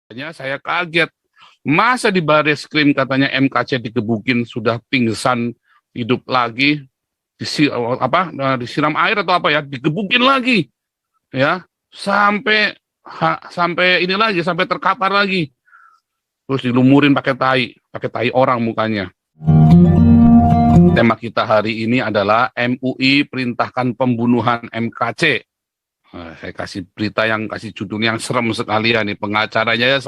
Saya kaget. Masa di Bareskrim katanya MKC digebukin sudah pingsan hidup lagi, disiram air atau apa ya, digebukin lagi ya sampai ini lagi, sampai terkapar lagi. Terus dilumurin pakai tai orang mukanya. Tema kita hari ini adalah MUI perintahkan pembunuhan MKC. Saya kasih berita yang kasih judulnya yang serem sekali ya nih, pengacaranya ya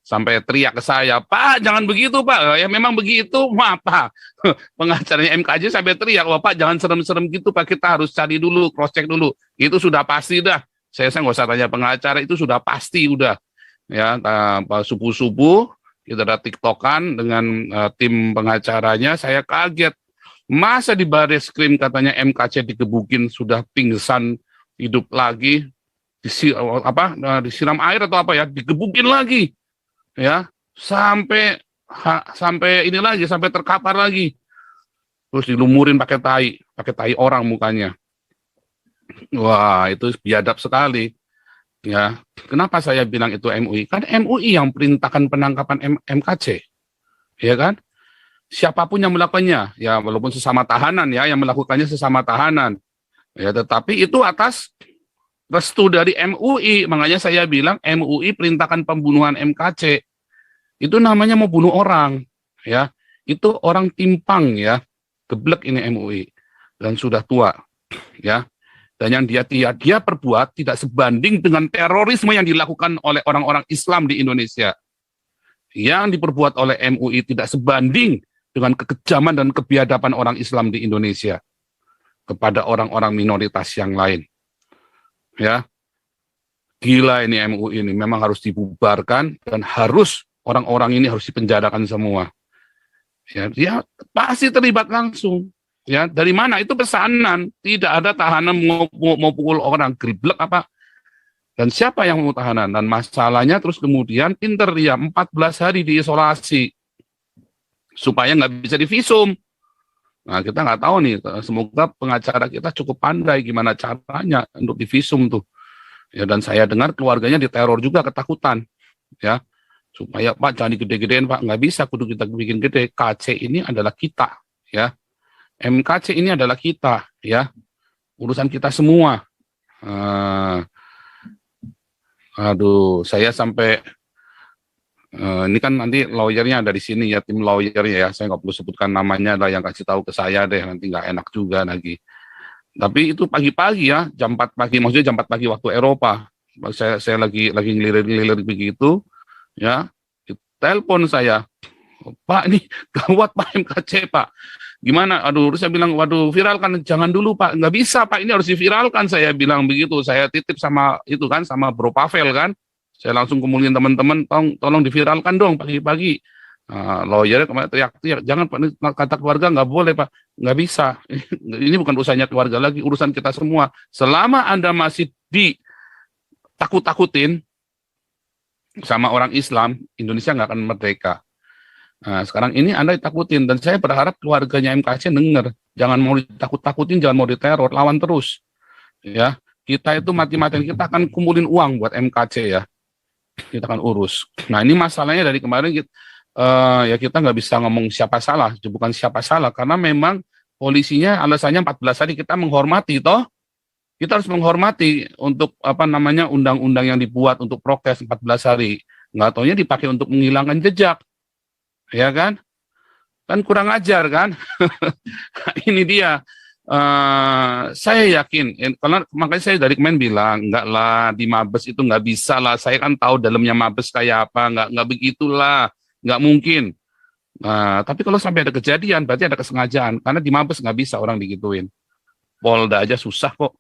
sampai teriak ke saya, Pak jangan begitu Pak, ya memang begitu, apa pengacaranya MKJ sampai teriak, wah Pak jangan serem-serem gitu Pak, kita harus cari dulu, cross check dulu, itu sudah pasti dah, saya nggak usah tanya pengacara, itu sudah pasti udah ya. Subuh-subuh kita ada tiktokan dengan tim pengacaranya, saya kaget, masa di Bareskrim katanya MKC digebukin sudah pingsan hidup lagi, disiram air atau apa ya, digebukin lagi ya sampai ini lagi, sampai terkapar lagi. Terus dilumurin pakai tai orang mukanya. Wah, itu biadab sekali ya. Kenapa saya bilang itu MUI? Kan MUI yang perintahkan penangkapan MKC, ya kan? Siapapun yang melakukannya, ya walaupun sesama tahanan ya, yang melakukannya sesama tahanan. Ya, tetapi itu atas restu dari MUI, makanya saya bilang MUI perintahkan pembunuhan MKC. Itu namanya mau bunuh orang, ya. Itu orang timpang ya, geblek ini MUI dan sudah tua, ya. Dan yang dia perbuat tidak sebanding dengan terorisme yang dilakukan oleh orang-orang Islam di Indonesia. Yang diperbuat oleh MUI tidak sebanding dengan kekejaman dan kebiadaban orang Islam di Indonesia kepada orang-orang minoritas yang lain. Ya, gila ini MUI ini, memang harus dibubarkan dan harus orang-orang ini harus dipenjarakan semua. Ya, dia pasti terlibat langsung. Ya, dari mana itu pesanan? Tidak ada tahanan mau pukul orang, geblek apa? Dan siapa yang mau tahanan? Dan masalahnya terus kemudian pinter dia 14 hari diisolasi supaya nggak bisa divisum. Nah, kita nggak tahu nih, semoga pengacara kita cukup pandai gimana caranya untuk divisum tuh. Ya, dan saya dengar keluarganya diteror juga, ketakutan. Ya, supaya Pak jangan digede-gedein Pak, nggak bisa, kudu kita bikin gede. KC ini adalah kita, ya. MKC ini adalah kita, ya. Urusan kita semua. Aduh, saya sampai ini kan nanti lawyernya ada di sini ya, tim lawyernya ya, saya nggak perlu sebutkan namanya lah, yang kasih tahu ke saya deh, nanti nggak enak juga lagi. Tapi itu pagi-pagi ya, jam 4 pagi, maksudnya jam 4 pagi waktu Eropa, saya lagi ngelilir begitu, ya, telepon saya, Pak ini gawat Pak MKC Pak, gimana? Aduh, saya bilang, waduh viralkan, jangan dulu Pak, nggak bisa Pak, ini harus diviralkan, saya bilang begitu, saya titip sama itu kan, sama Bro Pavel kan. Saya langsung kumpulin teman-teman, tolong diviralkan dong pagi-pagi. Lawyer kemarin teriak-teriak, jangan Pak, kata keluarga nggak boleh Pak, nggak bisa. Ini bukan urusannya keluarga lagi, urusan kita semua. Selama Anda masih ditakut-takutin sama orang Islam, Indonesia nggak akan merdeka. Nah, sekarang ini Anda ditakutin, dan saya berharap keluarganya MKC dengar, jangan mau ditakut-takutin, jangan mau diteror, lawan terus. Ya, kita itu mati-matian, kita akan kumpulin uang buat MKC ya. Kita akan urus. Nah, ini masalahnya dari kemarin ya kita nggak bisa ngomong siapa salah, bukan siapa salah, karena memang polisinya alasannya 14 hari, kita menghormati toh. Kita harus menghormati untuk apa namanya undang-undang yang dibuat untuk prokes 14 hari. Nggak taunya dipakai untuk menghilangkan jejak. Ya kan? Kan kurang ajar kan? Ini dia. Saya yakin, karena makanya saya dari kemarin bilang, enggak lah, di Mabes itu nggak bisa lah, saya kan tahu dalamnya Mabes kayak apa, nggak begitulah, nggak mungkin. Tapi kalau sampai ada kejadian, berarti ada kesengajaan, karena di Mabes nggak bisa orang digituin. Polda aja susah kok,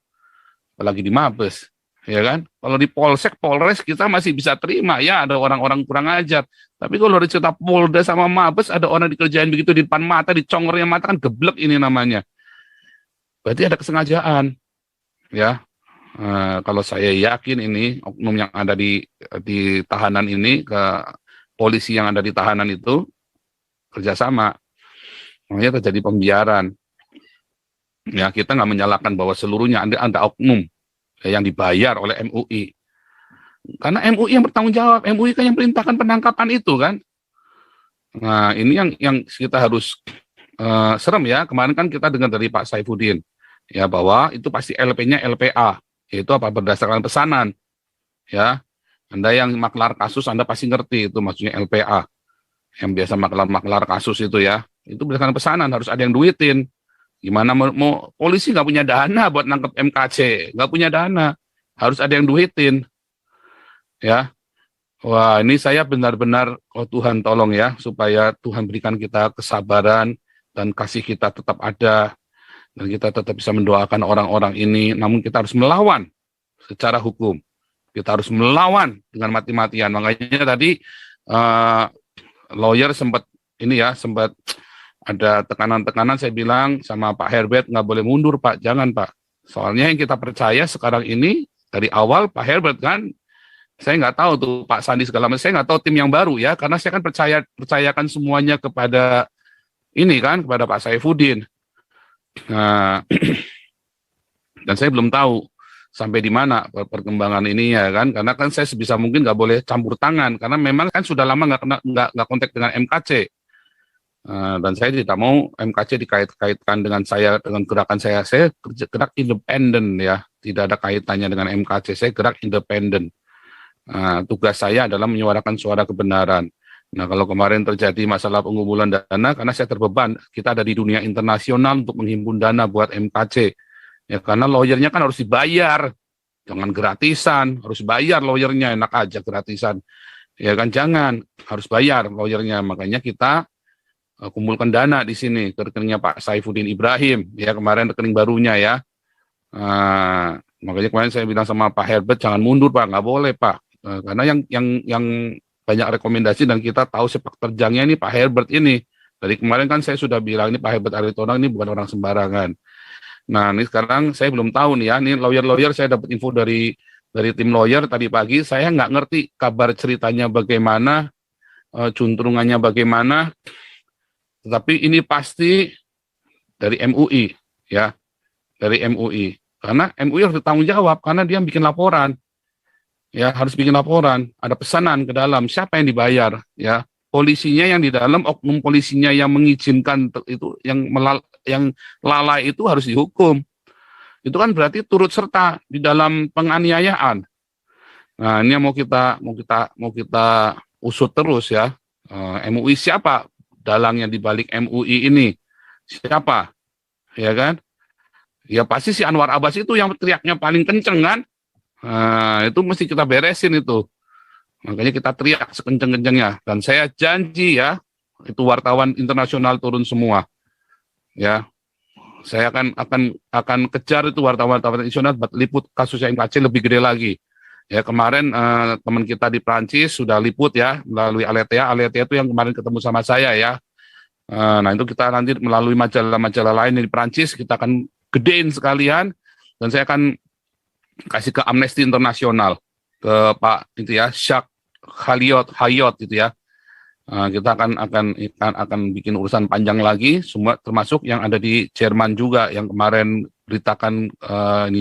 apalagi di Mabes, ya kan? Kalau di Polsek, Polres kita masih bisa terima, ya ada orang-orang kurang ajar. Tapi kalau di cerita Polda sama Mabes, ada orang dikerjain begitu di depan mata, dicongornya mata, kan geblek ini namanya. Berarti ada kesengajaan, ya. Kalau saya yakin ini oknum yang ada di tahanan ini ke polisi yang ada di tahanan itu kerjasama, makanya terjadi pembiaran. Ya, kita nggak menyalahkan bahwa seluruhnya ada oknum yang dibayar oleh MUI. Karena MUI yang bertanggung jawab, MUI kan yang perintahkan penangkapan itu kan. Nah, ini yang kita harus serem ya. Kemarin kan kita dengar dari Pak Saifuddin ya bahwa itu pasti LP-nya LPA, yaitu apa berdasarkan pesanan ya. Anda yang maklar kasus Anda pasti ngerti itu maksudnya LPA. Yang biasa maklar kasus itu ya. Itu berdasarkan pesanan, harus ada yang duitin. Gimana mau polisi nggak punya dana buat nangkep MKC, nggak punya dana, harus ada yang duitin ya. Wah, ini saya benar-benar, oh Tuhan tolong ya, supaya Tuhan berikan kita kesabaran dan kasih kita tetap ada, dan kita tetap bisa mendoakan orang-orang ini, namun kita harus melawan secara hukum. Kita harus melawan dengan mati-matian. Makanya tadi lawyer sempat ada tekanan-tekanan, saya bilang sama Pak Herbert, nggak boleh mundur Pak, jangan Pak. Soalnya yang kita percaya sekarang ini, dari awal Pak Herbert kan, saya nggak tahu tuh Pak Sandi segala macam, saya nggak tahu tim yang baru ya, karena saya kan percayakan semuanya kepada kepada Pak Saifuddin. Nah, dan saya belum tahu sampai di mana perkembangan ini ya kan, karena kan saya sebisa mungkin nggak boleh campur tangan, karena memang kan sudah lama nggak kontak dengan MKC. Dan saya tidak mau MKC dikait-kaitkan dengan saya, dengan gerakan saya gerak independen ya, tidak ada kaitannya dengan MKC, saya gerak independen. Tugas saya adalah menyuarakan suara kebenaran. Nah, kalau kemarin terjadi masalah pengumpulan dana, karena saya terbeban, kita ada di dunia internasional untuk menghimpun dana buat MKC. Ya, karena lawyernya kan harus dibayar, jangan gratisan, harus bayar lawyernya, enak aja gratisan. Ya kan, jangan, harus bayar lawyernya. Makanya kita kumpulkan dana di sini ke rekeningnya Pak Saifuddin Ibrahim, ya kemarin rekening barunya ya. Makanya kemarin saya bilang sama Pak Herbert, jangan mundur Pak, nggak boleh Pak. Karena yang banyak rekomendasi dan kita tahu sepak terjangnya ini Pak Herbert ini. Dari kemarin kan saya sudah bilang ini Pak Herbert Aritonang ini bukan orang sembarangan. Nah ini sekarang saya belum tahu nih ya, ini lawyer saya dapat info dari tim lawyer tadi pagi, saya nggak ngerti kabar ceritanya bagaimana, juntrungannya bagaimana, tetapi ini pasti dari MUI ya, dari MUI. Karena MUI harus bertanggung jawab karena dia bikin laporan. Ya, harus bikin laporan, ada pesanan ke dalam, siapa yang dibayar, ya. Polisinya yang di dalam, oknum polisinya yang mengizinkan itu, yang lalai itu harus dihukum. Itu kan berarti turut serta di dalam penganiayaan. Nah, ini yang mau kita usut terus ya. MUI siapa dalangnya di balik MUI ini? Siapa? Ya kan? Ya pasti si Anwar Abbas itu yang teriaknya paling kenceng kan? Nah, itu mesti kita beresin itu. Makanya kita teriak sekenceng-kencengnya. Dan saya janji ya, itu wartawan internasional turun semua. Ya, saya akan kejar itu wartawan-wartawan internasional buat liput kasus MKC lebih gede lagi. Ya kemarin teman kita di Prancis sudah liput ya melalui Aletea. Aletea itu yang kemarin ketemu sama saya ya. Nah itu kita nanti melalui majalah-majalah lain di Prancis kita akan gedein sekalian, dan saya akan kasih ke Amnesty Internasional, ke Pak itu ya, Jacques Hayot itu ya. Kita akan bikin urusan panjang lagi, semua termasuk yang ada di Jerman juga yang kemarin beritakan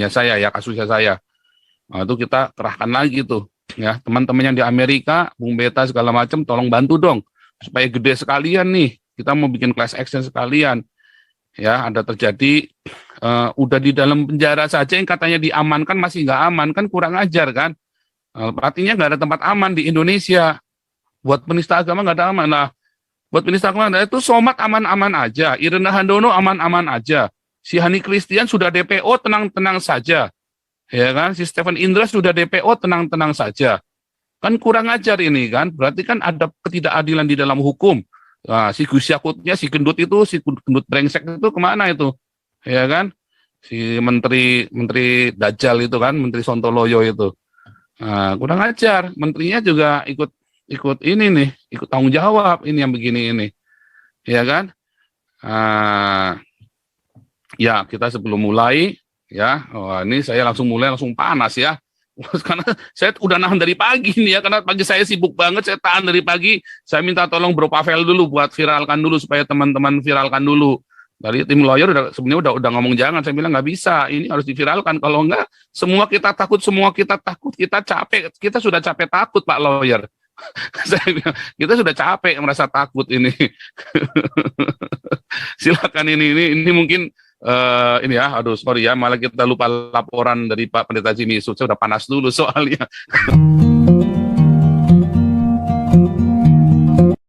saya ya, kasusnya saya. Itu kita kerahkan lagi tuh ya, teman-teman yang di Amerika, Bung Beta segala macam, tolong bantu dong supaya gede sekalian nih. Kita mau bikin class action sekalian. Ya, ada terjadi udah di dalam penjara saja yang katanya diamankan masih nggak aman, kan kurang ajar kan. Artinya nggak ada tempat aman di Indonesia. Buat penista agama nggak ada aman. Nah, buat penista agama itu Somad aman-aman aja, Irena Handono aman-aman aja, si Hani Christian sudah DPO tenang-tenang saja, ya kan, si Stephen Indra sudah DPO tenang-tenang saja. Kan kurang ajar ini kan, berarti kan ada ketidakadilan di dalam hukum. Nah, si Gus Yakutnya, si gendut brengsek itu kemana itu? Ya kan? Si menteri Dajjal itu kan, Menteri Sontoloyo itu. Nah, kurang ajar. Menterinya juga ikut ini nih, ikut tanggung jawab ini yang begini ini. Ya kan? Ya, kita sebelum mulai ya, ini saya langsung panas ya. Karena saya udah nahan dari pagi nih ya, karena pagi saya sibuk banget, saya tahan dari pagi. Saya minta tolong Bro Pavel dulu buat viralkan dulu supaya teman-teman viralkan dulu. Dari tim lawyer sebenarnya udah ngomong jangan, saya bilang nggak bisa, ini harus diviralkan, kalau enggak semua kita takut, kita capek, kita sudah capek takut Pak lawyer. Saya bilang, kita sudah capek merasa takut ini. Silakan ini mungkin ini ya, aduh sorry ya, malah kita lupa laporan dari Pak Pendeta Jimmy Yusuf, saya udah panas dulu soalnya.